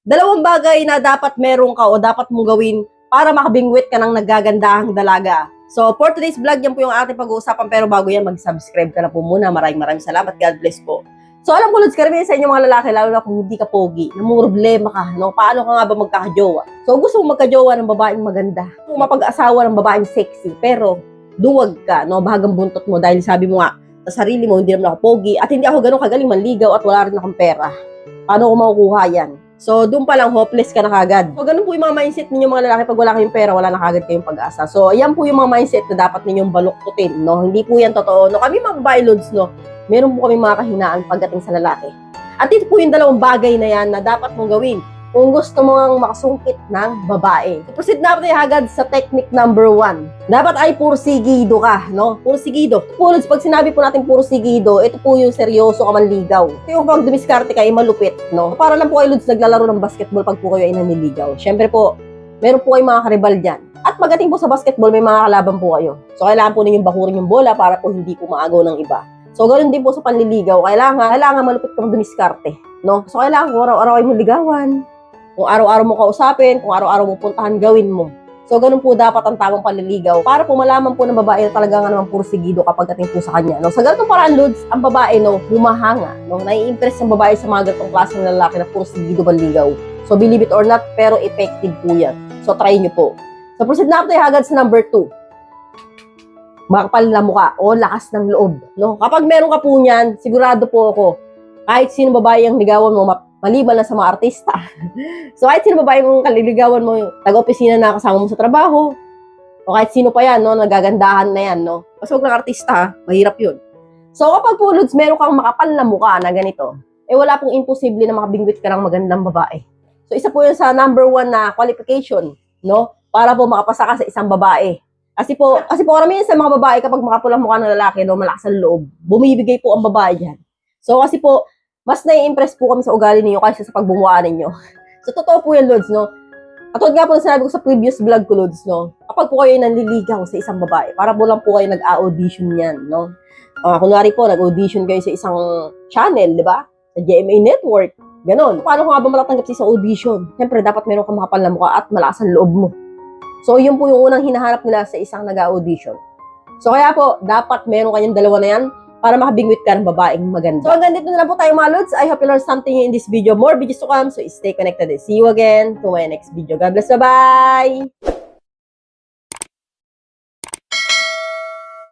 Dalawang bagay na dapat meron ka o dapat mong gawin para makabingwit ka ng naggagandahang dalaga. So, for today's vlog, yan po yung ating pag-uusapan. Pero bago yan, mag-subscribe ka na po muna. Maraming salamat. God bless po. So, alam ko, Lods, karamihan sa inyo mga lalaki, lalo na kung hindi ka pogi, namumroblema ka, no? Paano ka nga ba magkakajowa? So, gusto mo magkajowa ng babaeng maganda. Kung mapag-asawa ng babaeng sexy, pero duwag ka, no? Bahagang buntot mo dahil sabi mo nga, sa sarili mo, hindi naman ako pogi at hindi ako ganun kagaling manligaw at wala rin akong pera. Paano ko makukuha yan? So, doon pa lang, hopeless ka na kagad. So, ganun po yung mga mindset ninyo mga lalaki. Pag wala kayong pera, wala na kagad kayong pag-asa. So, yan po yung mga mindset na dapat ninyong baluktutin, no? Hindi po yan totoo, no? Kami mga babae, Lods, no? Meron po kami mga kahinaan pagdating sa lalaki. At ito po yung dalawang bagay na yan na dapat mong gawin kung gusto mo ang makasungkit ng babae. So, proceed na tayo agad sa technique number 1. Dapat ay pursigido ka, no? Pursigido. Lods, pag sinabi po natin pursigido, ito po yung seryoso ka manligaw. Ito yung pag dumiskarte ka ay malupit, no? Para lang po kayo, Lods, naglalaro ng basketball pag po kayo ay naniligaw. Siyempre po, meron po kayong mga karibal dyan. At pagdating po sa basketball, may mga kalaban po kayo. So, kailangan po ninyong bakurin yung bola para po hindi po maagaw ng iba. So, ganoon din po sa panliligaw. Kailangan malupit kang dumiskarte, no? So, kailangan kung araw-araw ay mo ligawan, kung araw-araw mo kausapin, kung araw-araw mo puntahan, gawin mo. So, ganun po dapat ang tamang panliligaw para po malaman po ng babae na talaga nga naman pursigido kapag dating po sa kanya, no? Sa ganitong paraan, Lods, ang babae, no, humahanga, no? Nai-impress ang babae sa mga ganitong klase ng lalaki na pursigido manligaw. So, believe it or not, pero effective po yan. So, try nyo po. So, proceed na tayo agad sa number 2. Makapal na mukha o lakas ng loob, no? Kapag meron ka po niyan, sigurado po ako, kahit sino babae ang ligawan mo, maliban na sa mga artista. So, kahit sino babae mong kaliligawan mo, taga-opisina na kasama mo sa trabaho, o kahit sino pa yan, no, nagagandahan na yan, no? Kasi huwag ng artista, mahirap yun. So, kapag po, Lods, meron kang makapal na mukha na ganito, eh wala pong imposible na makabingwit ka ng magandang babae. So, isa po yun sa number 1 na qualification, no? Para po makapasa ka sa isang babae. Kasi po karamihan sa mga babae kapag makapulang mukha ng lalaki, no, malakas ang loob, bumibigay po ang babae yan. So, kasi po, mas nai-impress po kami sa ugali ninyo kaysa sa pagbumuha ninyo. So, totoo po yan, Lods, no? Katulad nga po na sinabi ko sa previous vlog ko, Lods, no? Kapag po kayo nanliligaw sa isang babae, para po lang po kayo nag-audition yan, no? Kunwari po, nag-audition kayo sa isang channel, di ba? Sa GMA Network, ganon. Paano ko nga ba matatanggap sa isang audition? Siyempre, dapat meron kang makapal na mukha at malakas ang loob mo. So, yun po yung unang hinahanap nila sa isang nag-audition. So, kaya po, dapat meron kayong dalawa na yan para makabingwit ka ng babaeng maganda. So, hanggang dito na lang po tayo mga Lods. I hope you learned something in this video. More videos to come, so stay connected. See you again to my next video. God bless. Bye-bye!